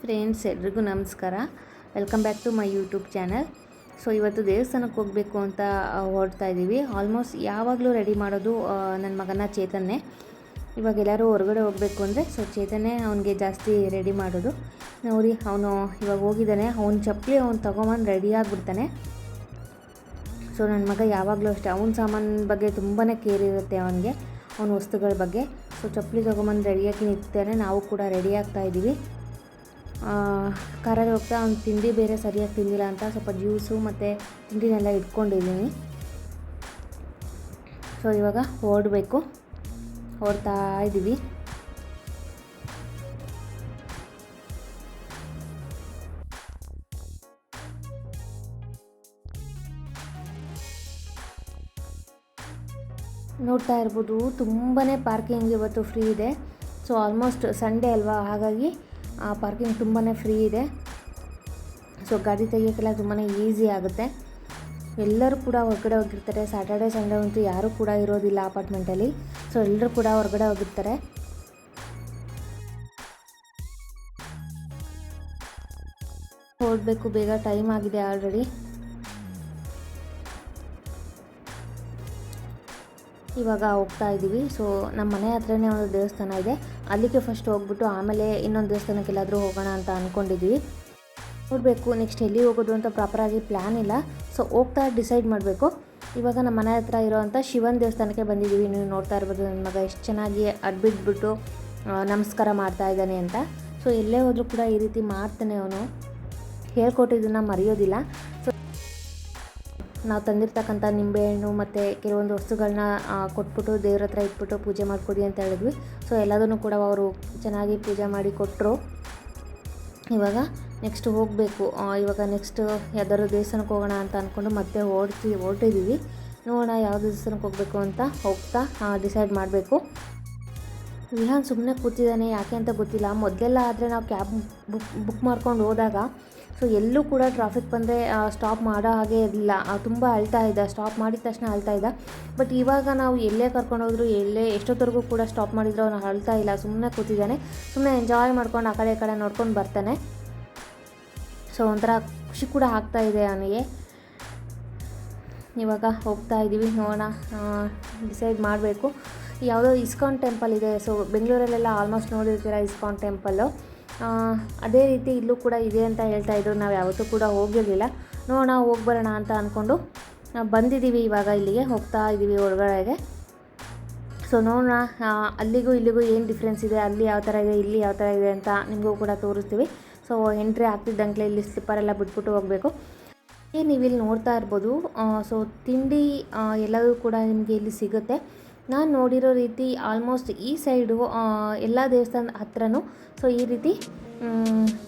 Friends, ಎಲ್ರಿಗೂ ನಮಸ್ಕಾರ. Welcome back to my YouTube channel. So ಇವತ್ತು ದೇವಸ್ಥಾನಕ್ಕೆ ಹೋಗಬೇಕು ಅಂತ ಹೊರಡ್ತಾ ಇದ್ದೀವಿ. ಆಲ್ಮೋಸ್ಟ್ ಯಾವಾಗಲೂ ರೆಡಿ ಮಾಡೋದು ನನ್ನ ಮಗನ ಚೇತನ್ನೇ. ಇವಾಗ ಎಲ್ಲರೂ ಹೊರಗಡೆ ಹೋಗಬೇಕು ಅಂದರೆ ಚೇತನ್ನೇ ಅವನಿಗೆ ಜಾಸ್ತಿ ರೆಡಿ ಮಾಡೋದು. ನೋಡಿ, ಅವನು ಇವಾಗ ಹೋಗಿದ್ದಾನೆ. ಅವ್ನ ಚಪ್ಪಲಿ ಅವ್ನು ತೊಗೊಂಬಂದು ರೆಡಿಯಾಗಿಬಿಡ್ತಾನೆ. ಸೊ ನನ್ನ ಮಗ ಯಾವಾಗಲೂ ಅಷ್ಟೇ, ಅವನ ಸಾಮಾನು ಬಗ್ಗೆ ತುಂಬಾ ಕೇರ್ ಇರುತ್ತೆ ಅವನಿಗೆ, ಅವನ ವಸ್ತುಗಳ ಬಗ್ಗೆ. ಸೊ ಚಪ್ಪಲಿ ತೊಗೊಂಬಂದು ರೆಡಿಯಾಗಿ ನಿಂತಾನೆ. ನಾವು ಕೂಡ ರೆಡಿ ಆಗ್ತಾಯಿದ್ದೀವಿ. ಕಾರಲ್ಲಿ ಹೋಗ್ತಾ ಅವ್ನು ತಿಂಡಿ ಬೇರೆ ಸರಿಯಾಗಿ ತಿಂದಿಲ್ಲ ಅಂತ ಸ್ವಲ್ಪ ಜ್ಯೂಸು ಮತ್ತು ತಿಂಡಿನೆಲ್ಲ ಇಟ್ಕೊಂಡಿದ್ದೀನಿ. ಸೊ ಇವಾಗ ಹೊರಡ್ತಾ ಇದ್ದೀವಿ. ನೋಡ್ತಾ ಇರ್ಬೋದು, ತುಂಬಾ ಪಾರ್ಕಿಂಗ್ ಇವತ್ತು ಫ್ರೀ ಇದೆ. ಸೊ ಆಲ್ಮೋಸ್ಟ್ ಸಂಡೇ ಅಲ್ವಾ, ಹಾಗಾಗಿ ಪಾರ್ಕಿಂಗ್ ತುಂಬಾ ಫ್ರೀ ಇದೆ. ಸೊ ಗಾಡಿ ತೆಗಿಯೋಕ್ಕೆಲ್ಲ ತುಂಬಾ ಈಸಿ ಆಗುತ್ತೆ. ಎಲ್ಲರೂ ಕೂಡ ಹೊರಗಡೆ ಹೋಗಿರ್ತಾರೆ. ಸ್ಯಾಟರ್ಡೆ ಸಂಡೇ ಅಂತೂ ಯಾರೂ ಕೂಡ ಇರೋದಿಲ್ಲ ಅಪಾರ್ಟ್ಮೆಂಟಲ್ಲಿ. ಸೊ ಎಲ್ಲರೂ ಕೂಡ ಹೊರಗಡೆ ಹೋಗಿರ್ತಾರೆ. ಹೊರಡಬೇಕು, ಬೇಗ ಟೈಮ್ ಆಗಿದೆ ಆಲ್ರೆಡಿ. ಇವಾಗ ಹೋಗ್ತಾ ಇದ್ದೀವಿ. ಸೊ ನಮ್ಮ ಮನೆ ಹತ್ರನೇ ಒಂದು ದೇವಸ್ಥಾನ ಇದೆ, ಅಲ್ಲಿಗೆ ಫಸ್ಟ್ ಹೋಗ್ಬಿಟ್ಟು ಆಮೇಲೆ ಇನ್ನೊಂದು ದೇವಸ್ಥಾನಕ್ಕೆ ಎಲ್ಲಾದರೂ ಹೋಗೋಣ ಅಂತ ಅಂದ್ಕೊಂಡಿದ್ದೀವಿ. ನೋಡಬೇಕು ನೆಕ್ಸ್ಟ್ ಎಲ್ಲಿ ಹೋಗೋದು ಅಂತ ಪ್ರಾಪರಾಗಿ ಪ್ಲ್ಯಾನ್ ಇಲ್ಲ. ಸೊ ಹೋಗ್ತಾ ಡಿಸೈಡ್ ಮಾಡಬೇಕು. ಇವಾಗ ನಮ್ಮ ಮನೆ ಹತ್ರ ಇರೋವಂಥ ಶಿವನ ದೇವಸ್ಥಾನಕ್ಕೆ ಬಂದಿದ್ದೀವಿ. ನೀವು ನೋಡ್ತಾ ಇರ್ಬೋದು ನನ್ನ ಮಗ ಎಷ್ಟು ಚೆನ್ನಾಗಿ ಅಡ್ಬಿಟ್ಬಿಟ್ಟು ನಮಸ್ಕಾರ ಮಾಡ್ತಾ ಇದ್ದಾನೆ ಅಂತ. ಸೊ ಎಲ್ಲೇ ಹೋದರೂ ಕೂಡ ಈ ರೀತಿ ಮಾಡ್ತಾನೆ ಅವನು. ಹೇಳ್ಕೊಟ್ಟಿದ್ದನ್ನು ಮರೆಯೋದಿಲ್ಲ. ಸೊ ನಾವು ತಂದಿರ್ತಕ್ಕಂಥ ನಿಂಬೆಹಣ್ಣು ಮತ್ತು ಕೆಲವೊಂದು ವಸ್ತುಗಳನ್ನ ಕೊಟ್ಬಿಟ್ಟು ದೇವ್ರ ಹತ್ರ ಇಟ್ಬಿಟ್ಟು ಪೂಜೆ ಮಾಡಿಕೊಡಿ ಅಂತ ಹೇಳಿದ್ವಿ. ಸೊ ಎಲ್ಲದನ್ನು ಕೂಡ ಅವರು ಚೆನ್ನಾಗಿ ಪೂಜೆ ಮಾಡಿ ಕೊಟ್ಟರು. ಇವಾಗ ನೆಕ್ಸ್ಟ್ ಹೋಗಬೇಕು. ಇವಾಗ ನೆಕ್ಸ್ಟ್ ಯಾವ್ದಾದ್ರು ದೇವಸ್ಥಾನಕ್ಕೆ ಹೋಗೋಣ ಅಂತ ಅಂದ್ಕೊಂಡು ಮತ್ತೆ ಹೊರಟಿದ್ದೀವಿ. ನೋಡೋಣ ಯಾವ ದೇವಸ್ಥಾನಕ್ಕೆ ಹೋಗಬೇಕು ಅಂತ ಹೋಗ್ತಾ ಡಿಸೈಡ್ ಮಾಡಬೇಕು. ವಿಹಾನ್ ಸುಮ್ಮನೆ ಕೂತಿದ್ದಾನೆ, ಯಾಕೆ ಅಂತ ಗೊತ್ತಿಲ್ಲ. ಮೊದಲೆಲ್ಲ ಆದರೆ ನಾವು ಕ್ಯಾಬ್ ಬುಕ್ ಮಾಡ್ಕೊಂಡು ಹೋದಾಗ ಸೊ ಎಲ್ಲೂ ಕೂಡ ಟ್ರಾಫಿಕ್ ಬಂದರೆ ಸ್ಟಾಪ್ ಮಾಡೋ ಹಾಗೆ ಇರಲಿಲ್ಲ. ತುಂಬ ಅಳ್ತಾ ಇದ್ದ, ಸ್ಟಾಪ್ ಮಾಡಿದ ತಕ್ಷಣ ಅಳ್ತಾ ಇದ್ದ. ಬಟ್ ಇವಾಗ ನಾವು ಎಲ್ಲೇ ಕರ್ಕೊಂಡೋದ್ರು, ಎಷ್ಟೊತ್ತವರೆಗೂ ಕೂಡ ಸ್ಟಾಪ್ ಮಾಡಿದ್ರು ಅವನು ಅಳ್ತಾ ಇಲ್ಲ, ಸುಮ್ಮನೆ ಕೂತಿದ್ದಾನೆ. ಸುಮ್ಮನೆ ಎಂಜಾಯ್ ಮಾಡ್ಕೊಂಡು ಆ ಕಡೆ ನೋಡ್ಕೊಂಡು ಬರ್ತಾನೆ. ಸೊ ಒಂಥರ ಖುಷಿ ಕೂಡ ಆಗ್ತಾ ಇದೆ ಅವನಿಗೆ. ಇವಾಗ ಹೋಗ್ತಾ ಇದ್ದೀವಿ, ನೋಡೋಣ, ಡಿಸೈಡ್ ಮಾಡಬೇಕು. ಯಾವುದೋ ಇಸ್ಕಾನ್ ಟೆಂಪಲ್ ಇದೆ. ಸೊ ಬೆಂಗಳೂರಲ್ಲೆಲ್ಲ ಆಲ್ಮೋಸ್ಟ್ ನೋಡಿರ್ತೀರ ಇಸ್ಕಾನ್ ಟೆಂಪಲ್ಲು. ಅದೇ ರೀತಿ ಇಲ್ಲೂ ಕೂಡ ಇದೆ ಅಂತ ಹೇಳ್ತಾಯಿದ್ರು. ನಾವು ಯಾವತ್ತೂ ಕೂಡ ಹೋಗಿರಲಿಲ್ಲ. ನೋಡೋಣ, ಹೋಗ್ಬರೋಣ ಅಂತ ಅಂದ್ಕೊಂಡು ಬಂದಿದ್ದೀವಿ. ಇವಾಗ ಇಲ್ಲಿಗೆ ಹೋಗ್ತಾ ಇದ್ದೀವಿ ಒಳಗಡೆಗೆ. ಸೊ ನೋಡೋಣ ಅಲ್ಲಿಗೂ ಇಲ್ಲಿಗೂ ಏನು ಡಿಫ್ರೆನ್ಸ್ ಇದೆ, ಅಲ್ಲಿ ಯಾವ ಥರ ಇದೆ, ಇಲ್ಲಿ ಯಾವ ಥರ ಇದೆ ಅಂತ ನಿಮಗೂ ಕೂಡ ತೋರಿಸ್ತೀವಿ. ಸೊ ಎಂಟ್ರಿ ಆಗ್ತಿದ್ದಂಗೆ ಇಲ್ಲಿ ಸ್ಲಿಪ್ಪರೆಲ್ಲ ಬಿಟ್ಬಿಟ್ಟು ಹೋಗಬೇಕು. ನೀವಿಲ್ಲಿ ನೋಡ್ತಾ ಇರ್ಬೋದು. ಸೊ ತಿಂಡಿ ಎಲ್ಲದೂ ಕೂಡ ನಿಮಗೆ ಇಲ್ಲಿ ಸಿಗುತ್ತೆ. ನಾನು ನೋಡಿರೋ ರೀತಿ ಆಲ್ಮೋಸ್ಟ್ ಈ ಸೈಡು ಎಲ್ಲ ದೇವಸ್ಥಾನದ ಹತ್ರನೂ ಸೊ ಈ ರೀತಿ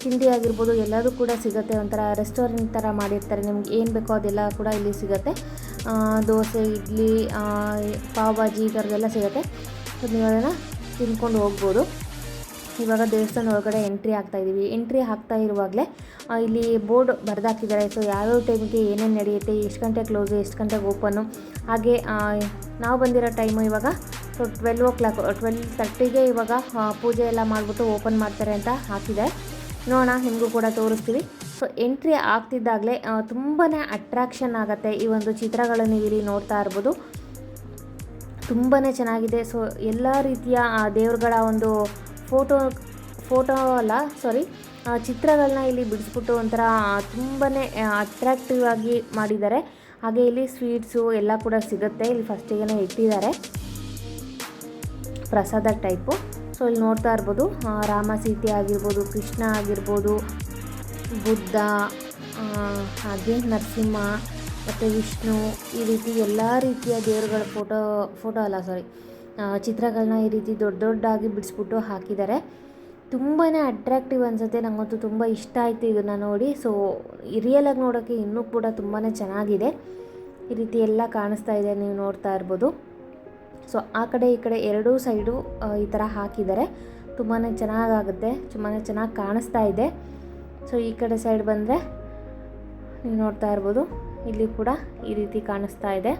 ತಿಂಡಿ ಆಗಿರ್ಬೋದು ಎಲ್ಲದೂ ಕೂಡ ಸಿಗುತ್ತೆ. ಒಂಥರ ರೆಸ್ಟೋರೆಂಟ್ ಥರ ಮಾಡಿರ್ತಾರೆ. ನಿಮ್ಗೆ ಏನು ಬೇಕೋ ಅದೆಲ್ಲ ಕೂಡ ಇಲ್ಲಿ ಸಿಗುತ್ತೆ. ದೋಸೆ, ಇಡ್ಲಿ, ಪಾವ್ ಭಾಜಿ ಈ ಥರದ್ದೆಲ್ಲ ಸಿಗುತ್ತೆ. ಸೊ ನೀವು ಅದನ್ನು ತಿನ್ಕೊಂಡು ಹೋಗ್ಬೋದು. ಇವಾಗ ದೇವಸ್ಥಾನ ಒಳಗಡೆ ಎಂಟ್ರಿ ಆಗ್ತಾ ಇರುವಾಗಲೇ ಇಲ್ಲಿ ಬೋರ್ಡ್ ಬರೆದಾಕಿದ್ದಾರೆ. ಸೊ ಯಾವ್ಯಾವ ಟೈಮಿಗೆ ಏನೇನು ನಡೆಯುತ್ತೆ, ಎಷ್ಟು ಗಂಟೆಗೆ ಕ್ಲೋಸು, ಎಷ್ಟು ಗಂಟೆಗೆ ಓಪನ್ನು. ಹಾಗೆ ನಾವು ಬಂದಿರೋ ಟೈಮು ಇವಾಗ ಸೊ 12:30ಗೆ ಇವಾಗ ಪೂಜೆ ಎಲ್ಲ ಮಾಡಿಬಿಟ್ಟು ಓಪನ್ ಮಾಡ್ತಾರೆ ಅಂತ ಹಾಕಿದೆ. ನೋಡೋಣ, ನಿಮಗೂ ಕೂಡ ತೋರಿಸ್ತೀವಿ. ಸೊ ಎಂಟ್ರಿ ಆಗ್ತಿದ್ದಾಗಲೇ ತುಂಬಾ ಅಟ್ರಾಕ್ಷನ್ ಆಗುತ್ತೆ. ಈ ಒಂದು ಚಿತ್ರಗಳನ್ನು ನೀವು ಇಲ್ಲಿ ನೋಡ್ತಾ ಇರ್ಬೋದು, ತುಂಬಾ ಚೆನ್ನಾಗಿದೆ. ಸೊ ಎಲ್ಲ ರೀತಿಯ ದೇವ್ರುಗಳ ಒಂದು ಚಿತ್ರಗಳನ್ನ ಇಲ್ಲಿ ಬಿಡಿಸ್ಬಿಟ್ಟು ಒಂಥರ ತುಂಬಾ ಅಟ್ರಾಕ್ಟಿವ್ ಆಗಿ ಮಾಡಿದ್ದಾರೆ. ಹಾಗೆ ಇಲ್ಲಿ ಸ್ವೀಟ್ಸು ಎಲ್ಲ ಕೂಡ ಸಿಗುತ್ತೆ. ಇಲ್ಲಿ ಫಸ್ಟಿಗೆ ಇಟ್ಟಿದ್ದಾರೆ ಪ್ರಸಾದ ಟೈಪು. ಸೊ ಇಲ್ಲಿ ನೋಡ್ತಾ ಇರ್ಬೋದು, ರಾಮ ಸೀತೆ ಆಗಿರ್ಬೋದು, ಕೃಷ್ಣ ಆಗಿರ್ಬೋದು, ಬುದ್ಧ, ಹಾಗೆ ನರಸಿಂಹ ಮತ್ತು ವಿಷ್ಣು, ಈ ರೀತಿ ಎಲ್ಲ ರೀತಿಯ ದೇವರುಗಳ ಚಿತ್ರಗಳನ್ನ ಈ ರೀತಿ ದೊಡ್ಡದಾಗಿ ಬಿಡಿಸ್ಬಿಟ್ಟು ಹಾಕಿದ್ದಾರೆ. ತುಂಬಾ ಅಟ್ರಾಕ್ಟಿವ್ ಅನಿಸುತ್ತೆ. ನನಗಂತೂ ತುಂಬ ಇಷ್ಟ ಆಯಿತು ಇದನ್ನು ನೋಡಿ. ಸೊ ರಿಯಲಾಗಿ ನೋಡೋಕ್ಕೆ ಇನ್ನೂ ಕೂಡ ತುಂಬಾ ಚೆನ್ನಾಗಿದೆ. ಈ ರೀತಿ ಎಲ್ಲ ಕಾಣಿಸ್ತಾ ಇದೆ, ನೀವು ನೋಡ್ತಾ ಇರ್ಬೋದು. ಸೊ ಆ ಕಡೆ ಈ ಕಡೆ ಎರಡೂ ಸೈಡು ಈ ಥರ ಹಾಕಿದ್ದಾರೆ. ತುಂಬಾ ಚೆನ್ನಾಗಾಗುತ್ತೆ, ತುಂಬಾ ಚೆನ್ನಾಗಿ ಕಾಣಿಸ್ತಾ ಇದೆ. ಸೊ ಈ ಕಡೆ ಸೈಡ್ ಬಂದರೆ ನೀವು ನೋಡ್ತಾ ಇರ್ಬೋದು, ಇಲ್ಲಿ ಕೂಡ ಈ ರೀತಿ ಕಾಣಿಸ್ತಾ ಇದೆ.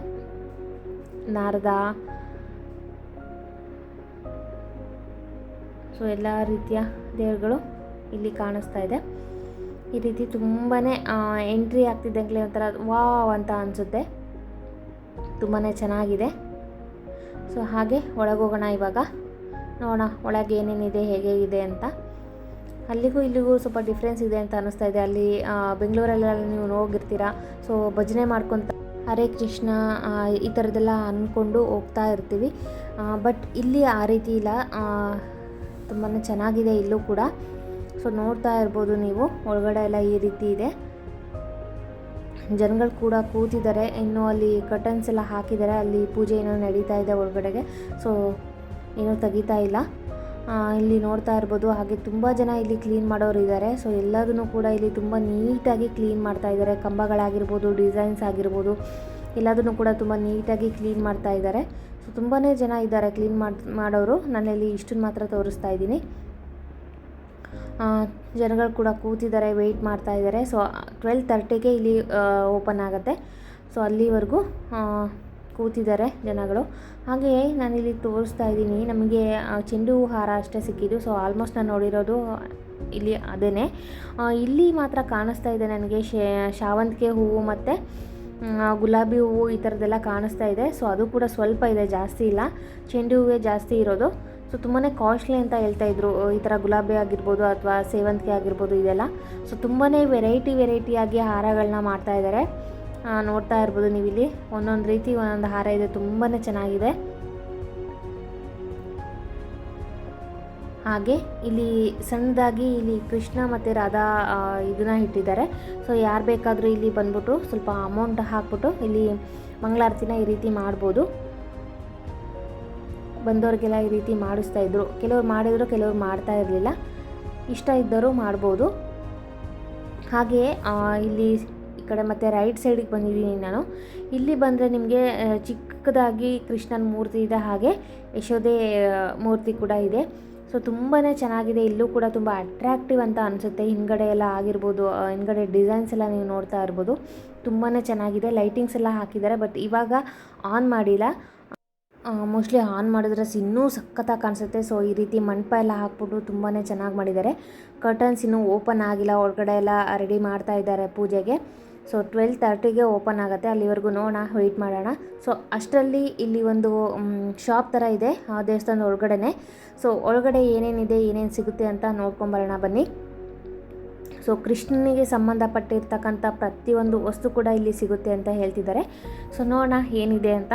ನಾರದ, ಸೊ ಎಲ್ಲ ರೀತಿಯ ದೇವರುಗಳು ಇಲ್ಲಿ ಕಾಣಿಸ್ತಾ ಇದೆ. ಈ ರೀತಿ ತುಂಬಾ ಎಂಟ್ರಿ ಆಗ್ತಿದ್ದಂಗೆ ಒಂಥರ ವಾವ್ ಅಂತ ಅನಿಸುತ್ತೆ, ತುಂಬಾ ಚೆನ್ನಾಗಿದೆ. ಸೊ ಹಾಗೆ ಒಳಗೋಗೋಣ ಇವಾಗ, ನೋಡೋಣ ಒಳಗೆ ಏನೇನಿದೆ ಹೇಗೆ ಇದೆ ಅಂತ. ಅಲ್ಲಿಗೂ ಇಲ್ಲಿಗೂ ಸ್ವಲ್ಪ ಡಿಫ್ರೆನ್ಸ್ ಇದೆ ಅಂತ ಅನ್ನಿಸ್ತಾ ಇದೆ. ಅಲ್ಲಿ ಬೆಂಗಳೂರಲ್ಲೆಲ್ಲ ನೀವು ಹೋಗಿರ್ತೀರ, ಸೊ ಭಜನೆ ಮಾಡ್ಕೊತ ಹರೇ ಕೃಷ್ಣ ಈ ಥರದ್ದೆಲ್ಲ ಅಂದ್ಕೊಂಡು ಹೋಗ್ತಾ ಇರ್ತೀವಿ. ಬಟ್ ಇಲ್ಲಿ ಆ ರೀತಿ ಇಲ್ಲ, ತುಂಬಾ ಚೆನ್ನಾಗಿದೆ ಇಲ್ಲೂ ಕೂಡ. ಸೊ ನೋಡ್ತಾ ಇರ್ಬೋದು ನೀವು, ಒಳಗಡೆ ಎಲ್ಲ ಈ ರೀತಿ ಇದೆ. ಜನಗಳು ಕೂಡ ಕೂತಿದ್ದಾರೆ, ಇನ್ನೂ ಅಲ್ಲಿ ಕರ್ಟನ್ಸ್ ಎಲ್ಲ ಹಾಕಿದ್ದಾರೆ. ಅಲ್ಲಿ ಪೂಜೆ ಏನೋ ನಡೀತಾ ಇದೆ ಒಳಗಡೆಗೆ, ಸೊ ಏನೂ ತೆಗಿತಾ ಇಲ್ಲ. ಇಲ್ಲಿ ನೋಡ್ತಾ ಇರ್ಬೋದು. ಹಾಗೆ ತುಂಬ ಜನ ಇಲ್ಲಿ ಕ್ಲೀನ್ ಮಾಡೋರು ಇದ್ದಾರೆ. ಸೊ ಎಲ್ಲದನ್ನು ಕೂಡ ಇಲ್ಲಿ ತುಂಬ ನೀಟಾಗಿ ಕ್ಲೀನ್ ಮಾಡ್ತಾ ಇದ್ದಾರೆ. ಕಂಬಗಳಾಗಿರ್ಬೋದು, ಡಿಸೈನ್ಸ್ ಆಗಿರ್ಬೋದು, ಎಲ್ಲದನ್ನು ಕೂಡ ತುಂಬ ನೀಟಾಗಿ ಕ್ಲೀನ್ ಮಾಡ್ತಾ ಇದ್ದಾರೆ. ಸೊ ತುಂಬಾ ಜನ ಇದ್ದಾರೆ ಕ್ಲೀನ್ ಮಾಡೋರು. ನಾನಿಲ್ಲಿ ಇಷ್ಟನ್ನು ಮಾತ್ರ ತೋರಿಸ್ತಾ ಇದ್ದೀನಿ. ಜನಗಳು ಕೂಡ ಕೂತಿದ್ದಾರೆ, ವೆಯ್ಟ್ ಮಾಡ್ತಾ ಇದ್ದಾರೆ. ಸೊ 12:30ಗೆ ಇಲ್ಲಿ ಓಪನ್ ಆಗುತ್ತೆ. ಸೊ ಅಲ್ಲಿವರೆಗೂ ಕೂತಿದ್ದಾರೆ ಜನಗಳು. ಹಾಗೆಯೇ ನಾನಿಲ್ಲಿ ತೋರಿಸ್ತಾ ಇದ್ದೀನಿ, ನಮಗೆ ಚೆಂಡು ಹೂ ಹಾರ ಅಷ್ಟೇ ಸಿಕ್ಕಿದ್ದು. ಸೊ ಆಲ್ಮೋಸ್ಟ್ ನಾನು ನೋಡಿರೋದು ಇಲ್ಲಿ ಅದೇ. ಇಲ್ಲಿ ಮಾತ್ರ ಕಾಣಿಸ್ತಾ ಇದೆ ನನಗೆ ಶಾವಂತಿಗೆ ಹೂವು ಮತ್ತು ಗುಲಾಬಿ ಹೂವು ಈ ಥರದ್ದೆಲ್ಲ ಕಾಣಿಸ್ತಾ ಇದೆ. ಸೊ ಅದು ಕೂಡ ಸ್ವಲ್ಪ ಇದೆ, ಜಾಸ್ತಿ ಇಲ್ಲ. ಚೆಂಡು ಹೂವೇ ಜಾಸ್ತಿ ಇರೋದು. ಸೊ ತುಂಬಾ ಕಾಸ್ಟ್ಲಿ ಅಂತ ಹೇಳ್ತಾಯಿದ್ರು, ಈ ಥರ ಗುಲಾಬಿ ಆಗಿರ್ಬೋದು ಅಥವಾ ಸೇವಂತಿಗೆ ಆಗಿರ್ಬೋದು ಇದೆಲ್ಲ. ಸೊ ತುಂಬಾ ವೆರೈಟಿಯಾಗಿ ಹಾರಗಳನ್ನ ಮಾಡ್ತಾಯಿದ್ದಾರೆ. ನೋಡ್ತಾ ಇರ್ಬೋದು ನೀವಿಲ್ಲಿ, ಒಂದೊಂದು ರೀತಿ ಒಂದೊಂದು ಹಾರ ಇದೆ, ತುಂಬಾ ಚೆನ್ನಾಗಿದೆ. ಹಾಗೆ ಇಲ್ಲಿ ಸಣ್ಣದಾಗಿ ಇಲ್ಲಿ ಕೃಷ್ಣ ಮತ್ತು ರಾಧಾ ಇದನ್ನ ಇಟ್ಟಿದ್ದಾರೆ. ಸೊ ಯಾರು ಬೇಕಾದರೂ ಇಲ್ಲಿ ಬಂದ್ಬಿಟ್ಟು ಸ್ವಲ್ಪ ಅಮೌಂಟ್ ಹಾಕ್ಬಿಟ್ಟು ಇಲ್ಲಿ ಮಂಗಳಾರತಿನ ಈ ರೀತಿ ಮಾಡ್ಬೋದು. ಬಂದವ್ರಿಗೆಲ್ಲ ಈ ರೀತಿ ಮಾಡಿಸ್ತಾಯಿದ್ರು. ಕೆಲವ್ರು ಮಾಡಿದ್ರು, ಕೆಲವ್ರು ಮಾಡ್ತಾ ಇರಲಿಲ್ಲ. ಇಷ್ಟ ಇದ್ದವರು ಮಾಡ್ಬೋದು. ಹಾಗೆಯೇ ಇಲ್ಲಿ ಈ ಕಡೆ ಮತ್ತು ರೈಟ್ ಸೈಡಿಗೆ ಬಂದಿದ್ದೀನಿ ನಾನು. ಇಲ್ಲಿ ಬಂದರೆ ನಿಮಗೆ ಚಿಕ್ಕದಾಗಿ ಕೃಷ್ಣನ ಮೂರ್ತಿ ಇದೆ, ಹಾಗೆ ಯಶೋದೆ ಮೂರ್ತಿ ಕೂಡ ಇದೆ. ಸೊ ತುಂಬಾ ಚೆನ್ನಾಗಿದೆ. ಇಲ್ಲೂ ಕೂಡ ತುಂಬ ಅಟ್ರ್ಯಾಕ್ಟಿವ್ ಅಂತ ಅನಿಸುತ್ತೆ. ಹಿಂದ್ಗಡೆ ಎಲ್ಲ ಆಗಿರ್ಬೋದು, ಹಿಂದ್ಗಡೆ ಡಿಸೈನ್ಸ್ ಎಲ್ಲ ನೀವು ನೋಡ್ತಾ ಇರ್ಬೋದು, ತುಂಬಾ ಚೆನ್ನಾಗಿದೆ. ಲೈಟಿಂಗ್ಸ್ ಎಲ್ಲ ಹಾಕಿದ್ದಾರೆ, ಬಟ್ ಇವಾಗ ಆನ್ ಮಾಡಿಲ್ಲ. ಮೋಸ್ಟ್ಲಿ ಆನ್ ಮಾಡಿದ್ರೆ ಇನ್ನೂ ಸಖತ್ತಾಗಿ ಕಾಣಿಸುತ್ತೆ. ಸೊ ಈ ರೀತಿ ಮಂಟಪ ಎಲ್ಲ ಹಾಕ್ಬಿಟ್ಟು ತುಂಬಾ ಚೆನ್ನಾಗಿ ಮಾಡಿದ್ದಾರೆ. ಕರ್ಟನ್ಸ್ ಇನ್ನೂ ಓಪನ್ ಆಗಿಲ್ಲ, ಒಳಗಡೆ ಎಲ್ಲ ರೆಡಿ ಮಾಡ್ತಾ ಇದ್ದಾರೆ ಪೂಜೆಗೆ. ಸೊ 12:30ಗೆ ಓಪನ್ ಆಗುತ್ತೆ. ಅಲ್ಲಿವರೆಗೂ ನೋಡೋಣ, ವೆಯ್ಟ್ ಮಾಡೋಣ. ಸೊ ಅಷ್ಟರಲ್ಲಿ ಇಲ್ಲಿ ಒಂದು ಶಾಪ್ ಥರ ಇದೆ ದೇವಸ್ಥಾನದ ಒಳಗಡೆ. ಸೊ ಒಳಗಡೆ ಏನೇನಿದೆ, ಏನೇನು ಸಿಗುತ್ತೆ ಅಂತ ನೋಡ್ಕೊಂಬರೋಣ ಬನ್ನಿ. ಸೊ ಕೃಷ್ಣನಿಗೆ ಸಂಬಂಧಪಟ್ಟಿರ್ತಕ್ಕಂಥ ಪ್ರತಿಯೊಂದು ವಸ್ತು ಕೂಡ ಇಲ್ಲಿ ಸಿಗುತ್ತೆ ಅಂತ ಹೇಳ್ತಿದ್ದಾರೆ. ಸೊ ನೋಡೋಣ ಏನಿದೆ ಅಂತ.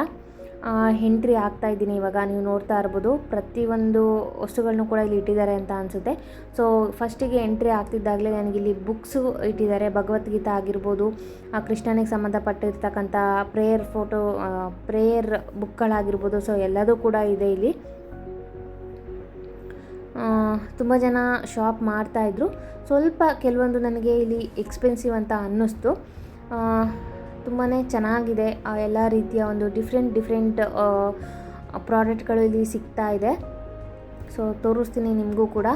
ಎಂಟ್ರಿ ಆಗ್ತಾ ಇದ್ದೀನಿ ಇವಾಗ. ನೀವು ನೋಡ್ತಾ ಇರ್ಬೋದು, ಪ್ರತಿಯೊಂದು ವಸ್ತುಗಳನ್ನು ಕೂಡ ಇಲ್ಲಿ ಇಟ್ಟಿದ್ದಾರೆ ಅಂತ ಅನಿಸುತ್ತೆ. ಸೊ ಫಸ್ಟಿಗೆ ಎಂಟ್ರಿ ಆಗ್ತಿದ್ದಾಗಲೇ ನನಗಿಲ್ಲಿ ಬುಕ್ಸು ಇಟ್ಟಿದ್ದಾರೆ. ಭಗವದ್ಗೀತಾ ಆಗಿರ್ಬೋದು, ಕೃಷ್ಣನಿಗೆ ಸಂಬಂಧಪಟ್ಟಿರ್ತಕ್ಕಂಥ ಪ್ರೇಯರ್ ಬುಕ್ಗಳಾಗಿರ್ಬೋದು, ಸೊ ಎಲ್ಲದೂ ಕೂಡ ಇದೆ ಇಲ್ಲಿ. ತುಂಬ ಜನ ಶಾಪ್ ಮಾಡ್ತಾಯಿದ್ರು. ಸ್ವಲ್ಪ ಕೆಲವೊಂದು ನನಗೆ ಇಲ್ಲಿ ಎಕ್ಸ್ಪೆನ್ಸಿವ್ ಅಂತ ಅನ್ನಿಸ್ತು. ತುಂಬಾ ಚೆನ್ನಾಗಿದೆ. ಎಲ್ಲ ರೀತಿಯ ಒಂದು ಡಿಫ್ರೆಂಟ್ ಪ್ರಾಡಕ್ಟ್ಗಳು ಇಲ್ಲಿ ಸಿಗ್ತಾ ಇದೆ. ಸೊ ತೋರಿಸ್ತೀನಿ ನಿಮಗೂ ಕೂಡ.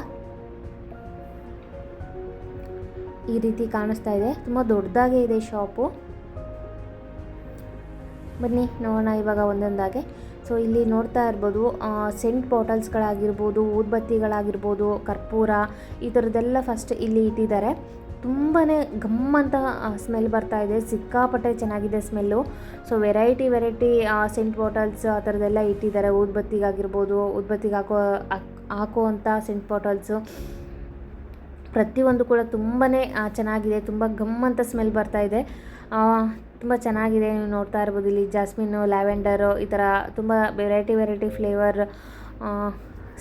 ಈ ರೀತಿ ಕಾಣಿಸ್ತಾ ಇದೆ, ತುಂಬ ದೊಡ್ಡದಾಗೇ ಇದೆ ಶಾಪು. ಬನ್ನಿ ನೋಡೋಣ ಇವಾಗ ಒಂದೊಂದಾಗೆ. ಸೊ ಇಲ್ಲಿ ನೋಡ್ತಾ ಇರ್ಬೋದು, ಸೆಂಟ್ ಬಾಟಲ್ಸ್ಗಳಾಗಿರ್ಬೋದು, ಊದ್ಬತ್ತಿಗಳಾಗಿರ್ಬೋದು, ಕರ್ಪೂರ, ಈ ಥರದ್ದೆಲ್ಲ ಫಸ್ಟ್ ಇಲ್ಲಿ ಇಟ್ಟಿದ್ದಾರೆ. ತುಂಬಾ ಗಮ್ಮಂತ ಸ್ಮೆಲ್ ಬರ್ತಾ ಇದೆ, ಸಿಕ್ಕಾಪಟ್ಟೆ ಚೆನ್ನಾಗಿದೆ smell. So variety scent bottles ಆ ಥರದ್ದೆಲ್ಲ ಇಟ್ಟಿದ್ದಾರೆ. ಊದ್ಬತ್ತಿಗಾಗಿರ್ಬೋದು, ಊದ್ಬತ್ತಿಗೆ ಹಾಕುವಂಥ ಸೆಂಟ್ ಬಾಟಲ್ಸು ಪ್ರತಿಯೊಂದು ಕೂಡ ತುಂಬಾ ಚೆನ್ನಾಗಿದೆ. ತುಂಬ ಗಮ್ಮಂತ ಸ್ಮೆಲ್ ಬರ್ತಾ ಇದೆ, ತುಂಬ ಚೆನ್ನಾಗಿದೆ. ನೀವು ನೋಡ್ತಾ ಇರ್ಬೋದು ಇಲ್ಲಿ ಜಾಸ್ಮಿನ್ನು, ಲ್ಯಾವೆಂಡರು, ಈ ಥರ ತುಂಬ ವೆರೈಟಿ ಫ್ಲೇವರ್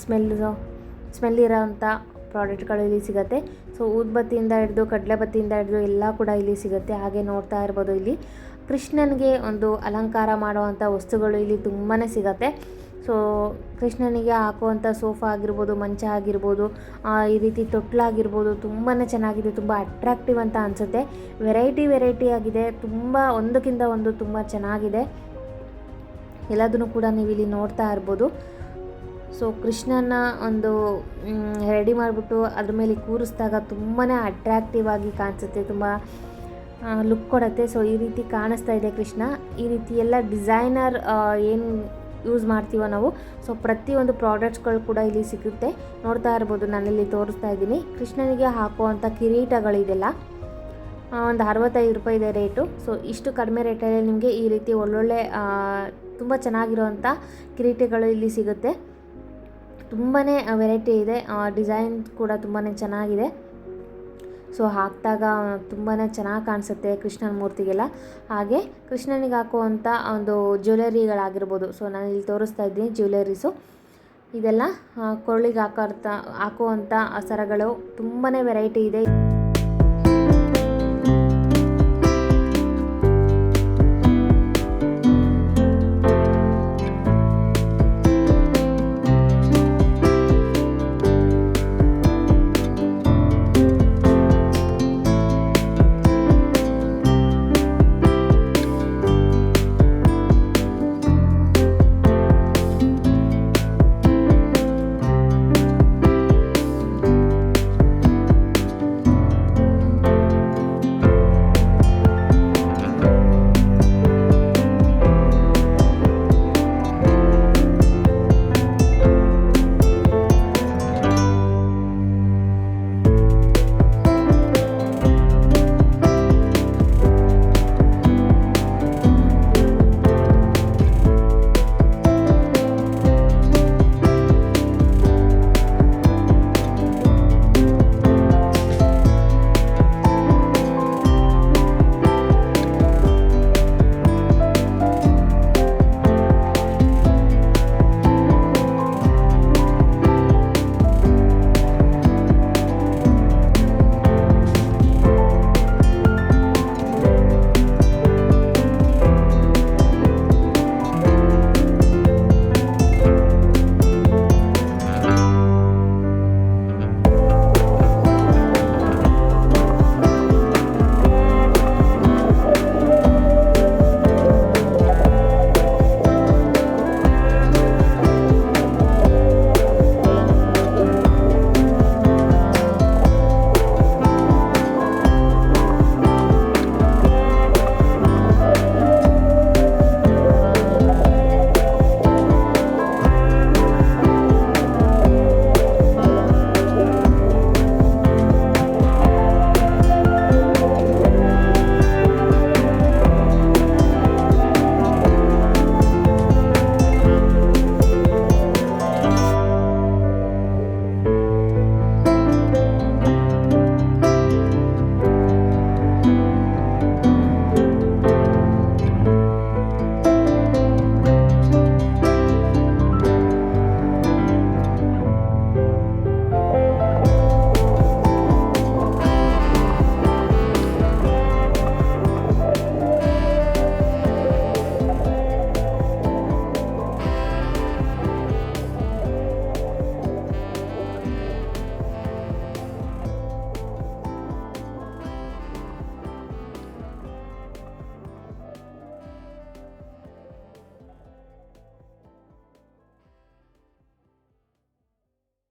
ಸ್ಮೆಲ್ ಇರೋಂಥ ಪ್ರಾಡಕ್ಟ್ಗಳು ಇಲ್ಲಿ ಸಿಗುತ್ತೆ. ಸೊ ಊದ್ಬತ್ತಿಯಿಂದ ಹಿಡಿದು ಕಡಲೆಬತ್ತಿಯಿಂದ ಹಿಡಿದು ಎಲ್ಲ ಕೂಡ ಇಲ್ಲಿ ಸಿಗುತ್ತೆ. ಹಾಗೆ ನೋಡ್ತಾ ಇರ್ಬೋದು ಇಲ್ಲಿ ಕೃಷ್ಣನಿಗೆ ಒಂದು ಅಲಂಕಾರ ಮಾಡುವಂಥ ವಸ್ತುಗಳು ಇಲ್ಲಿ ತುಂಬಾ ಸಿಗುತ್ತೆ. ಸೊ ಕೃಷ್ಣನಿಗೆ ಹಾಕುವಂಥ ಸೋಫಾ ಆಗಿರ್ಬೋದು, ಮಂಚ ಆಗಿರ್ಬೋದು, ಈ ರೀತಿ ತೊಟ್ಲಾಗಿರ್ಬೋದು, ತುಂಬಾ ಚೆನ್ನಾಗಿದೆ. ತುಂಬ ಅಟ್ರ್ಯಾಕ್ಟಿವ್ ಅಂತ ಅನಿಸುತ್ತೆ. ವೆರೈಟಿ ಆಗಿದೆ, ತುಂಬ ಒಂದಕ್ಕಿಂತ ಒಂದು ತುಂಬ ಚೆನ್ನಾಗಿದೆ. ಎಲ್ಲದನ್ನು ಕೂಡ ನೀವು ಇಲ್ಲಿ ನೋಡ್ತಾ ಇರ್ಬೋದು. ಸೊ ಕೃಷ್ಣನ ಒಂದು ರೆಡಿ ಮಾಡಿಬಿಟ್ಟು ಅದ್ರ ಮೇಲೆ ಕೂರಿಸಿದಾಗ ತುಂಬಾ ಅಟ್ರ್ಯಾಕ್ಟಿವ್ ಆಗಿ ಕಾಣಿಸುತ್ತೆ, ತುಂಬ ಲುಕ್ ಕೊಡುತ್ತೆ. ಸೊ ಈ ರೀತಿ ಕಾಣಿಸ್ತಾ ಇದೆ ಕೃಷ್ಣ. ಈ ರೀತಿ ಎಲ್ಲ ಡಿಸೈನರ್ ಏನು ಯೂಸ್ ಮಾಡ್ತೀವೋ ನಾವು. ಸೊ ಪ್ರತಿಯೊಂದು ಪ್ರಾಡಕ್ಟ್ಸ್ಗಳು ಕೂಡ ಇಲ್ಲಿ ಸಿಗುತ್ತೆ. ನೋಡ್ತಾ ಇರ್ಬೋದು, ನಾನಿಲ್ಲಿ ತೋರಿಸ್ತಾ ಇದ್ದೀನಿ. ಕೃಷ್ಣನಿಗೆ ಹಾಕುವಂಥ ಕಿರೀಟಗಳಿದೆಲ್ಲ ಒಂದು 65 ರೂಪಾಯಿ ಇದೆ ರೇಟು. ಸೊ ಇಷ್ಟು ಕಡಿಮೆ ರೇಟಲ್ಲಿ ನಿಮಗೆ ಈ ರೀತಿ ಒಳ್ಳೊಳ್ಳೆ ತುಂಬ ಚೆನ್ನಾಗಿರುವಂಥ ಕಿರೀಟಗಳು ಇಲ್ಲಿ ಸಿಗುತ್ತೆ. ತುಂಬಾ ವೆರೈಟಿ ಇದೆ, ಡಿಸೈನ್ ಕೂಡ ತುಂಬಾ ಚೆನ್ನಾಗಿದೆ. ಸೊ ಹಾಕಿದಾಗ ತುಂಬಾ ಚೆನ್ನಾಗಿ ಕಾಣಿಸುತ್ತೆ ಕೃಷ್ಣನ ಮೂರ್ತಿಗೆಲ್ಲ. ಹಾಗೆ ಕೃಷ್ಣನಿಗೆ ಹಾಕುವಂಥ ಒಂದು ಜ್ಯುವೆಲರಿಗಳಾಗಿರ್ಬೋದು. ಸೊ ನಾನು ಇಲ್ಲಿ ತೋರಿಸ್ತಾ ಇದ್ದೀನಿ ಜ್ಯುವೆಲರೀಸು. ಇದೆಲ್ಲ ಕೊರಳಿಗೆ ಹಾಕುವಂಥ ಸರಗಳು ತುಂಬಾ ವೆರೈಟಿ ಇದೆ.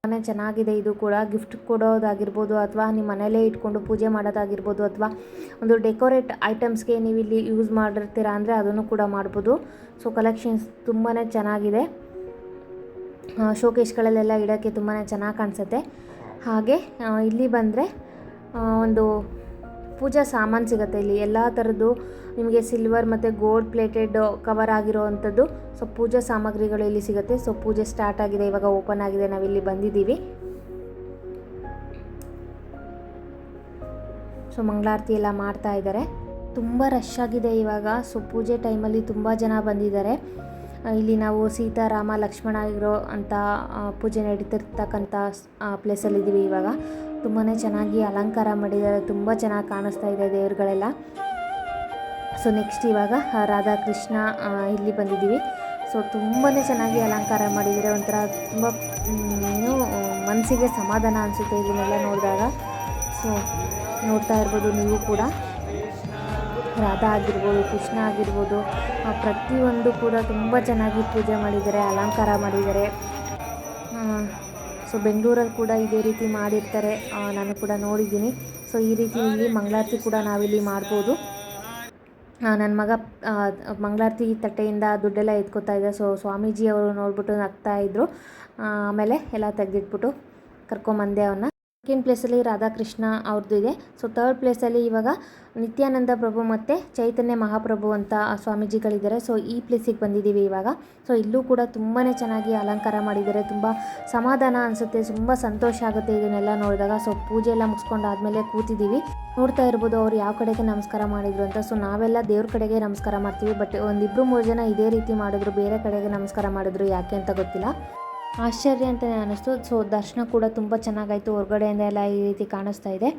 ತುಂಬಾ ಚೆನ್ನಾಗಿದೆ. ಇದು ಕೂಡ ಗಿಫ್ಟ್ ಕೊಡೋದಾಗಿರ್ಬೋದು ಅಥವಾ ನಿಮ್ಮ ಮನೆಯಲ್ಲೇ ಇಟ್ಕೊಂಡು ಪೂಜೆ ಮಾಡೋದಾಗಿರ್ಬೋದು ಅಥವಾ ಒಂದು ಡೆಕೋರೇಟ್ ಐಟಮ್ಸ್ಗೆ ನೀವು ಇಲ್ಲಿ ಯೂಸ್ ಮಾಡಿರ್ತೀರಾ ಅಂದರೆ ಅದನ್ನು ಕೂಡ ಮಾಡ್ಬೋದು. ಸೊ ಕಲೆಕ್ಷನ್ಸ್ ತುಂಬಾ ಚೆನ್ನಾಗಿದೆ. ಶೋಕೇಶ್ಗಳಲ್ಲೆಲ್ಲ ಇಡೋಕ್ಕೆ ತುಂಬಾ ಚೆನ್ನಾಗಿ ಕಾಣಿಸುತ್ತೆ. ಹಾಗೆ ಇಲ್ಲಿ ಬಂದರೆ ಒಂದು ಪೂಜಾ ಸಾಮಾನು ಸಿಗುತ್ತೆ. ಇಲ್ಲಿ ಎಲ್ಲ ಥರದ್ದು ನಿಮಗೆ ಸಿಲ್ವರ್ ಮತ್ತು ಗೋಲ್ಡ್ ಪ್ಲೇಟೆಡ್ ಕವರ್ ಆಗಿರೋವಂಥದ್ದು ಸೊ ಪೂಜಾ ಸಾಮಗ್ರಿಗಳು ಇಲ್ಲಿ ಸಿಗುತ್ತೆ. ಸೊ ಪೂಜೆ ಸ್ಟಾರ್ಟ್ ಆಗಿದೆ, ಇವಾಗ ಓಪನ್ ಆಗಿದೆ, ನಾವಿಲ್ಲಿ ಬಂದಿದ್ದೀವಿ. ಸೊ ಮಂಗಳಾರತಿ ಎಲ್ಲ ಮಾಡ್ತಾ ಇದ್ದಾರೆ. ತುಂಬ ರಶ್ ಆಗಿದೆ ಇವಾಗ. ಸೊ ಪೂಜೆ ಟೈಮಲ್ಲಿ ತುಂಬ ಜನ ಬಂದಿದ್ದಾರೆ. ಇಲ್ಲಿ ನಾವು ಸೀತಾರಾಮ ಲಕ್ಷ್ಮಣ ಇರೋ ಅಂಥ ಪೂಜೆ ನಡೀತಿರ್ತಕ್ಕಂಥ ಪ್ಲೇಸಲ್ಲಿದ್ದೀವಿ ಇವಾಗ. ತುಂಬಾ ಚೆನ್ನಾಗಿ ಅಲಂಕಾರ ಮಾಡಿದ್ದಾರೆ, ತುಂಬ ಚೆನ್ನಾಗಿ ಕಾಣಿಸ್ತಾ ಇದೆ ದೇವರುಗಳೆಲ್ಲ. ಸೊ ನೆಕ್ಸ್ಟ್ ಇವಾಗ ರಾಧಾಕೃಷ್ಣ ಇಲ್ಲಿ ಬಂದಿದ್ದೀವಿ. ಸೊ ತುಂಬಾ ಚೆನ್ನಾಗಿ ಅಲಂಕಾರ ಮಾಡಿದರೆ ಒಂಥರ ತುಂಬ ಏನು ಮನಸ್ಸಿಗೆ ಸಮಾಧಾನ ಅನಿಸುತ್ತೆ ಇದನ್ನೆಲ್ಲ ನೋಡಿದಾಗ. ಸೊ ನೋಡ್ತಾ ಇರ್ಬೋದು ನೀವು ಕೂಡ, ರಾಧಾ ಆಗಿರ್ಬೋದು, ಕೃಷ್ಣ ಆಗಿರ್ಬೋದು, ಪ್ರತಿಯೊಂದು ಕೂಡ ತುಂಬ ಚೆನ್ನಾಗಿ ಪೂಜೆ ಮಾಡಿದ್ದಾರೆ, ಅಲಂಕಾರ ಮಾಡಿದ್ದಾರೆ. ಸೊ ಬೆಂಗಳೂರಲ್ಲಿ ಕೂಡ ಇದೇ ರೀತಿ ಮಾಡಿರ್ತಾರೆ, ನಾನು ಕೂಡ ನೋಡಿದ್ದೀನಿ. ಸೊ ಈ ರೀತಿ ಇಲ್ಲಿ ಮಂಗಳಾರತಿ ಕೂಡ ನಾವಿಲ್ಲಿ ಮಾಡ್ಬೋದು. ನನ್ನ ಮಗ ಮಂಗಳಾರತಿ ತಟ್ಟೆಯಿಂದ ದುಡ್ಡೆಲ್ಲ ಎತ್ಕೋತಾ ಇದ್ದ. ಸೊ ಸ್ವಾಮೀಜಿ ಅವರು ನೋಡ್ಬಿಟ್ಟು ನಗ್ತಾಯಿದ್ರು. ಆಮೇಲೆ ಎಲ್ಲ ತೆಗೆದಿಟ್ಬಿಟ್ಟು ಕರ್ಕೊಂಬಂದೆ ಅವನ್ನ. ಸೆಕೆಂಡ್ ಪ್ಲೇಸಲ್ಲಿ ರಾಧಾಕೃಷ್ಣ ಅವ್ರದ್ದು ಇದೆ. ಸೊ ಥರ್ಡ್ ಪ್ಲೇಸಲ್ಲಿ ಇವಾಗ ನಿತ್ಯಾನಂದ ಪ್ರಭು ಮತ್ತು ಚೈತನ್ಯ ಮಹಾಪ್ರಭು ಅಂತ ಸ್ವಾಮೀಜಿಗಳಿದ್ದಾರೆ. ಸೊ ಈ ಪ್ಲೇಸಿಗೆ ಬಂದಿದ್ದೀವಿ ಇವಾಗ. ಸೊ ಇಲ್ಲೂ ಕೂಡ ತುಂಬಾ ಚೆನ್ನಾಗಿ ಅಲಂಕಾರ ಮಾಡಿದ್ದಾರೆ. ತುಂಬ ಸಮಾಧಾನ ಅನಿಸುತ್ತೆ, ತುಂಬ ಸಂತೋಷ ಆಗುತ್ತೆ ಇದನ್ನೆಲ್ಲ ನೋಡಿದಾಗ. ಸೊ ಪೂಜೆ ಎಲ್ಲ ಮುಗಿಸ್ಕೊಂಡಾದ್ಮೇಲೆ ಕೂತಿದ್ದೀವಿ. ನೋಡ್ತಾ ಇರ್ಬೋದು ಅವ್ರು ಯಾವ ಕಡೆಗೆ ನಮಸ್ಕಾರ ಮಾಡಿದ್ರು ಅಂತ. ಸೊ ನಾವೆಲ್ಲ ದೇವ್ರ ಕಡೆಗೆ ನಮಸ್ಕಾರ ಮಾಡ್ತೀವಿ, ಬಟ್ ಒಂದಿಬ್ಬರು 3 ಜನ ಇದೇ ರೀತಿ ಮಾಡಿದ್ರು, ಬೇರೆ ಕಡೆಗೆ ನಮಸ್ಕಾರ ಮಾಡಿದ್ರು, ಯಾಕೆ ಅಂತ ಗೊತ್ತಿಲ್ಲ. ಆಶ್ಚರ್ಯ ಅಂತಲೇ ಅನ್ನಿಸ್ತು. ಸೊ ದರ್ಶನ ಕೂಡ ತುಂಬ ಚೆನ್ನಾಗಾಯಿತು. ಹೊರಗಡೆಯಿಂದ ಎಲ್ಲ ಈ ರೀತಿ ಕಾಣಿಸ್ತಾ ಇದೆ.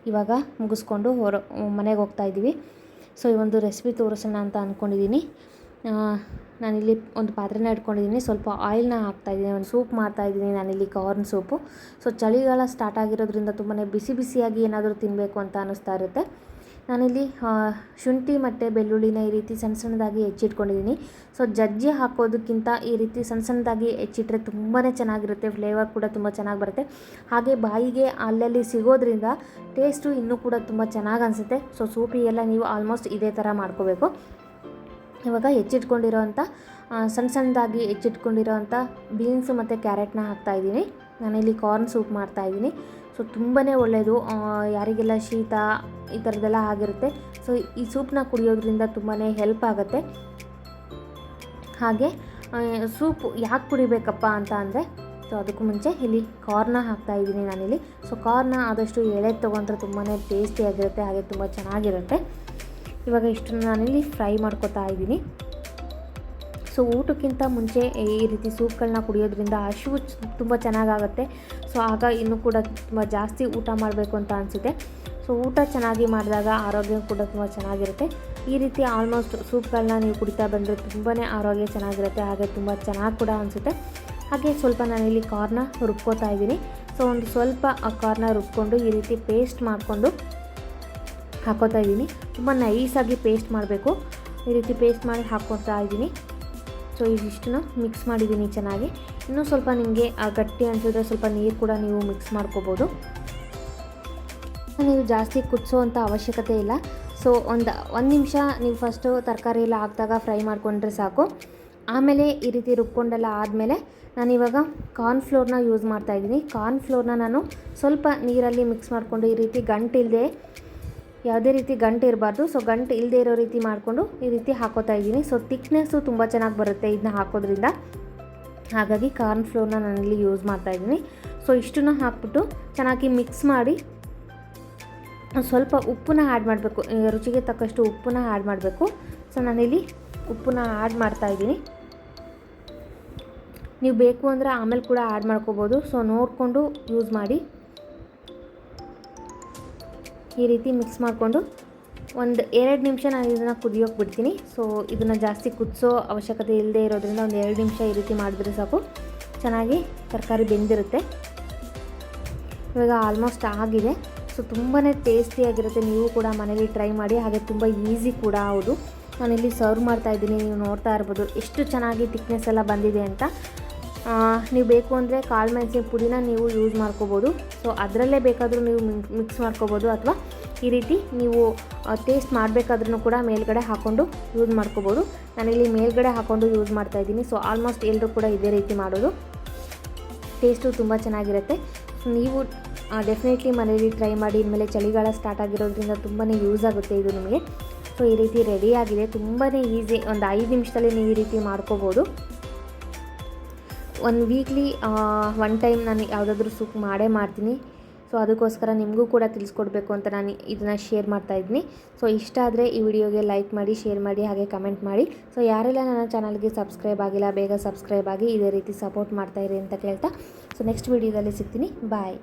ಇವಾಗ ಮುಗಿಸ್ಕೊಂಡು ಮನೆಗೆ ಹೋಗ್ತಾ ಇದ್ದೀವಿ. ಸೊ ಈ ಒಂದು ರೆಸಿಪಿ ತೋರಿಸೋಣ ಅಂತ ಅಂದ್ಕೊಂಡಿದ್ದೀನಿ. ನಾನಿಲ್ಲಿ ಒಂದು ಪಾತ್ರೆನ ಇಟ್ಕೊಂಡಿದ್ದೀನಿ, ಸ್ವಲ್ಪ ಆಯಿಲ್ನ ಹಾಕ್ತಾಯಿದ್ದೀನಿ. ಒಂದು ಸೂಪ್ ಮಾಡ್ತಾಯಿದ್ದೀನಿ ನಾನಿಲ್ಲಿ, ಕಾರ್ನ್ ಸೂಪು. ಸೊ ಚಳಿಗಾಲ ಸ್ಟಾರ್ಟ್ ಆಗಿರೋದ್ರಿಂದ ತುಂಬಾ ಬಿಸಿ ಬಿಸಿಯಾಗಿ ಏನಾದರೂ ತಿನ್ನಬೇಕು ಅಂತ ಅನ್ನಿಸ್ತಾ ಇರುತ್ತೆ. ನಾನಿಲ್ಲಿ ಶುಂಠಿ ಮತ್ತು ಬೆಳ್ಳುಳ್ಳಿನ ಈ ರೀತಿ ಸಣ್ಣ ಸಣ್ಣದಾಗಿ ಹೆಚ್ಚಿಟ್ಕೊಂಡಿದ್ದೀನಿ. ಸೊ ಜಜ್ಜಿ ಹಾಕೋದಕ್ಕಿಂತ ಈ ರೀತಿ ಸಣ್ಣ ಸಣ್ಣದಾಗಿ ಹೆಚ್ಚಿಟ್ರೆ ತುಂಬಾ ಚೆನ್ನಾಗಿರುತ್ತೆ. ಫ್ಲೇವರ್ ಕೂಡ ತುಂಬ ಚೆನ್ನಾಗಿ ಬರುತ್ತೆ. ಹಾಗೆ ಬಾಯಿಗೆ ಅಲ್ಲಲ್ಲಿ ಸಿಗೋದ್ರಿಂದ ಟೇಸ್ಟು ಇನ್ನೂ ಕೂಡ ತುಂಬ ಚೆನ್ನಾಗಿ ಅನಿಸುತ್ತೆ. ಸೊ ಸೂಪಿಗೆಲ್ಲ ನೀವು ಆಲ್ಮೋಸ್ಟ್ ಇದೇ ಥರ ಮಾಡ್ಕೋಬೇಕು. ಇವಾಗ ಹೆಚ್ಚಿಟ್ಕೊಂಡಿರೋವಂಥ ಸಣ್ಣ ಸಣ್ಣದಾಗಿ ಹೆಚ್ಚಿಟ್ಕೊಂಡಿರೋವಂಥ ಬೀನ್ಸು ಮತ್ತು ಕ್ಯಾರೆಟ್ನ ಹಾಕ್ತಾಯಿದ್ದೀನಿ. ನಾನಿಲ್ಲಿ ಕಾರ್ನ್ ಸೂಪ್ ಮಾಡ್ತಾಯಿದ್ದೀನಿ. ಸೊ ತುಂಬಾ ಒಳ್ಳೆಯದು, ಯಾರಿಗೆಲ್ಲ ಶೀತ ಈ ಥರದ್ದೆಲ್ಲ ಆಗಿರುತ್ತೆ. ಸೊ ಈ ಸೂಪ್ನ ಕುಡಿಯೋದ್ರಿಂದ ತುಂಬಾ ಹೆಲ್ಪ್ ಆಗುತ್ತೆ. ಹಾಗೆ ಸೂಪ್ ಯಾಕೆ ಕುಡಿಬೇಕಪ್ಪ ಅಂತ ಅಂದರೆ, ಸೊ ಅದಕ್ಕೂ ಮುಂಚೆ ಇಲ್ಲಿ ಕಾರ್ನ ಹಾಕ್ತಾಯಿದ್ದೀನಿ ನಾನಿಲ್ಲಿ. ಸೊ ಕಾರ್ನ ಆದಷ್ಟು ಎಳೆದು ತೊಗೊಂಡ್ರೆ ತುಂಬಾ ಟೇಸ್ಟಿಯಾಗಿರುತ್ತೆ, ಹಾಗೆ ತುಂಬ ಚೆನ್ನಾಗಿರುತ್ತೆ. ಇವಾಗ ಇಷ್ಟನ್ನು ನಾನಿಲ್ಲಿ ಫ್ರೈ ಮಾಡ್ಕೊತಾ ಇದ್ದೀನಿ. ಸೊ ಊಟಕ್ಕಿಂತ ಮುಂಚೆ ಈ ರೀತಿ ಸೂಪ್ಗಳನ್ನ ಕುಡಿಯೋದ್ರಿಂದ ಹಸಿವು ತುಂಬ ಚೆನ್ನಾಗಾಗುತ್ತೆ. ಸೊ ಆಗ ಇನ್ನೂ ಕೂಡ ತುಂಬ ಜಾಸ್ತಿ ಊಟ ಮಾಡಬೇಕು ಅಂತ ಅನಿಸುತ್ತೆ. ಸೊ ಊಟ ಚೆನ್ನಾಗಿ ಮಾಡಿದಾಗ ಆರೋಗ್ಯ ಕೂಡ ತುಂಬ ಚೆನ್ನಾಗಿರುತ್ತೆ. ಈ ರೀತಿ ಆಲ್ಮೋಸ್ಟ್ ಸೂಪ್ಗಳನ್ನ ನೀವು ಕುಡಿತಾ ಬಂದರೆ ತುಂಬಾ ಆರೋಗ್ಯ ಚೆನ್ನಾಗಿರುತ್ತೆ, ಹಾಗೆ ತುಂಬ ಚೆನ್ನಾಗಿ ಕೂಡ ಅನಿಸುತ್ತೆ. ಹಾಗೆ ಸ್ವಲ್ಪ ನಾನಿಲ್ಲಿ ಕಾರ್ನ ರುಬ್ಕೋತಾ ಇದ್ದೀನಿ. ಸೊ ಒಂದು ಸ್ವಲ್ಪ ಆ ಕಾರ್ನ ರುಬ್ಕೊಂಡು ಈ ರೀತಿ ಪೇಸ್ಟ್ ಮಾಡಿಕೊಂಡು ಹಾಕೋತಾ ಇದ್ದೀನಿ. ತುಂಬ ನೈಸಾಗಿ ಪೇಸ್ಟ್ ಮಾಡಬೇಕು. ಈ ರೀತಿ ಪೇಸ್ಟ್ ಮಾಡಿ ಹಾಕ್ಕೊತಾ ಇದ್ದೀನಿ. ಸೊ ಇದಿಷ್ಟನ್ನು ಮಿಕ್ಸ್ ಮಾಡಿದ್ದೀನಿ ಚೆನ್ನಾಗಿ. ಇನ್ನೂ ಸ್ವಲ್ಪ ನಿಮಗೆ ಗಟ್ಟಿ ಅನಿಸಿದ್ರೆ ಸ್ವಲ್ಪ ನೀರು ಕೂಡ ನೀವು ಮಿಕ್ಸ್ ಮಾಡ್ಕೋಬೋದು. ನೀವು ಜಾಸ್ತಿ ಕುದಿಸೋವಂಥ ಅವಶ್ಯಕತೆ ಇಲ್ಲ. ಸೊ ಒಂದು ನಿಮಿಷ ನೀವು ಫಸ್ಟು ತರಕಾರಿ ಎಲ್ಲ ಹಾಕಿದಾಗ ಫ್ರೈ ಮಾಡಿಕೊಂಡ್ರೆ ಸಾಕು. ಆಮೇಲೆ ಈ ರೀತಿ ರುಬ್ಕೊಂಡೆಲ್ಲ ಆದಮೇಲೆ ನಾನಿವಾಗ ಕಾರ್ನ್ಫ್ಲೋರ್ನ ಯೂಸ್ ಮಾಡ್ತಾಯಿದ್ದೀನಿ. ಕಾರ್ನ್ಫ್ಲೋರ್ನ ನಾನು ಸ್ವಲ್ಪ ನೀರಲ್ಲಿ ಮಿಕ್ಸ್ ಮಾಡಿಕೊಂಡು ಈ ರೀತಿ ಗಂಟಿಲ್ಲದೆ, ಯಾವುದೇ ರೀತಿ ಗಂಟು ಇರಬಾರ್ದು, ಸೊ ಗಂಟು ಇಲ್ಲದೆ ಇರೋ ರೀತಿ ಮಾಡಿಕೊಂಡು ಈ ರೀತಿ ಹಾಕೋತಾ ಇದ್ದೀನಿ. ಸೊ ತಿಕ್ನೆಸ್ಸು ತುಂಬ ಚೆನ್ನಾಗಿ ಬರುತ್ತೆ ಇದನ್ನ ಹಾಕೋದ್ರಿಂದ. ಹಾಗಾಗಿ ಕಾರ್ನ್ಫ್ಲೋರ್ನ ನಾನಿಲ್ಲಿ ಯೂಸ್ ಮಾಡ್ತಾಯಿದ್ದೀನಿ. ಸೊ ಇಷ್ಟನ್ನು ಹಾಕ್ಬಿಟ್ಟು ಚೆನ್ನಾಗಿ ಮಿಕ್ಸ್ ಮಾಡಿ ಸ್ವಲ್ಪ ಉಪ್ಪನ್ನ ಆ್ಯಡ್ ಮಾಡಬೇಕು. ರುಚಿಗೆ ತಕ್ಕಷ್ಟು ಉಪ್ಪನ್ನ ಆ್ಯಡ್ ಮಾಡಬೇಕು. ಸೊ ನಾನಿಲ್ಲಿ ಉಪ್ಪನ್ನ ಆ್ಯಡ್ ಮಾಡ್ತಾಯಿದ್ದೀನಿ. ನೀವು ಬೇಕು ಅಂದರೆ ಆಮೇಲೆ ಕೂಡ ಆ್ಯಡ್ ಮಾಡ್ಕೋಬೋದು. ಸೊ ನೋಡಿಕೊಂಡು ಯೂಸ್ ಮಾಡಿ. ಈ ರೀತಿ ಮಿಕ್ಸ್ ಮಾಡಿಕೊಂಡು ಒಂದು 2 ನಿಮಿಷ ನಾನು ಇದನ್ನು ಕುದಿಯೋಕೆ ಬಿಡ್ತೀನಿ. ಸೊ ಇದನ್ನು ಜಾಸ್ತಿ ಕುದಿಸೋ ಅವಶ್ಯಕತೆ ಇಲ್ಲದೆ ಇರೋದ್ರಿಂದ ಒಂದು 2 ನಿಮಿಷ ಈ ರೀತಿ ಮಾಡಿದ್ರೆ ಸಾಕು, ಚೆನ್ನಾಗಿ ತರಕಾರಿ ಬೆಂದಿರುತ್ತೆ. ಇವಾಗ ಆಲ್ಮೋಸ್ಟ್ ಆಗಿದೆ. ಸೊ ತುಂಬಾ ಟೇಸ್ಟಿಯಾಗಿರುತ್ತೆ. ನೀವು ಕೂಡ ಮನೇಲಿ ಟ್ರೈ ಮಾಡಿ, ಹಾಗೆ ತುಂಬ ಈಸಿ ಕೂಡ ಹೌದು. ನಾನಿಲ್ಲಿ ಸರ್ವ್ ಮಾಡ್ತಾಯಿದ್ದೀನಿ. ನೀವು ನೋಡ್ತಾ ಇರ್ಬೋದು ಎಷ್ಟು ಚೆನ್ನಾಗಿ ತಿಕ್ನೆಸ್ ಎಲ್ಲ ಬಂದಿದೆ ಅಂತ. ನೀವು ಬೇಕು ಅಂದರೆ ಕಾಳು ಮೆಣಸಿನ ಪುಡಿನ ನೀವು ಯೂಸ್ ಮಾಡ್ಕೋಬೋದು. ಸೊ ಅದರಲ್ಲೇ ಬೇಕಾದರೂ ನೀವು ಮಿಕ್ಸ್ ಮಾಡ್ಕೋಬೋದು, ಅಥವಾ ಈ ರೀತಿ ನೀವು ಟೇಸ್ಟ್ ಮಾಡಬೇಕಾದ್ರೂ ಕೂಡ ಮೇಲ್ಗಡೆ ಹಾಕ್ಕೊಂಡು ಯೂಸ್ ಮಾಡ್ಕೋಬೋದು. ನಾನಿಲ್ಲಿ ಮೇಲ್ಗಡೆ ಹಾಕ್ಕೊಂಡು ಯೂಸ್ ಮಾಡ್ತಾಯಿದ್ದೀನಿ. ಸೊ ಆಲ್ಮೋಸ್ಟ್ ಎಲ್ಲರೂ ಕೂಡ ಇದೇ ರೀತಿ ಮಾಡೋದು. ಟೇಸ್ಟು ತುಂಬ ಚೆನ್ನಾಗಿರುತ್ತೆ. ಸೊ ನೀವು ಡೆಫಿನೆಟ್ಲಿ ಮನೇಲಿ ಟ್ರೈ ಮಾಡಿ. ಇನ್ಮೇಲೆ ಚಳಿಗಾಲ ಸ್ಟಾರ್ಟ್ ಆಗಿರೋದ್ರಿಂದ ತುಂಬಾ ಯೂಸ್ ಆಗುತ್ತೆ ಇದು ನಿಮಗೆ. ಸೊ ಈ ರೀತಿ ರೆಡಿಯಾಗಿದೆ. ತುಂಬಾ ಈಸಿ, ಒಂದು 5 ನಿಮಿಷದಲ್ಲಿ ನೀವು ಈ ರೀತಿ ಮಾಡ್ಕೋಬೋದು. ಒಂದು ವೀಕ್ಲಿ 1 ಟೈಮ್ ನಾನು ಯಾವುದಾದ್ರೂ ಸೂಪ್ ಮಾಡೇ ಮಾಡ್ತೀನಿ. ಸೊ ಅದಕ್ಕೋಸ್ಕರ ನಿಮಗೂ ಕೂಡ ತಿಳಿಸ್ಕೊಡ್ಬೇಕು ಅಂತ ನಾನು ಇದನ್ನು ಶೇರ್ ಮಾಡ್ತಾಯಿದ್ದೀನಿ. ಸೊ ಇಷ್ಟ ಆದರೆ ಈ ವಿಡಿಯೋಗೆ ಲೈಕ್ ಮಾಡಿ, ಶೇರ್ ಮಾಡಿ, ಹಾಗೆ ಕಮೆಂಟ್ ಮಾಡಿ. ಸೊ ಯಾರೆಲ್ಲ ನನ್ನ ಚಾನಲ್ಗೆ ಸಬ್ಸ್ಕ್ರೈಬ್ ಆಗಿಲ್ಲ, ಬೇಗ ಸಬ್ಸ್ಕ್ರೈಬ್ ಆಗಿ ಇದೇ ರೀತಿ ಸಪೋರ್ಟ್ ಮಾಡ್ತಾಯಿರಿ ಅಂತ ಕೇಳ್ತಾ, ಸೊ ನೆಕ್ಸ್ಟ್ ವಿಡಿಯೋದಲ್ಲಿ ಸಿಗ್ತೀನಿ. ಬಾಯ್.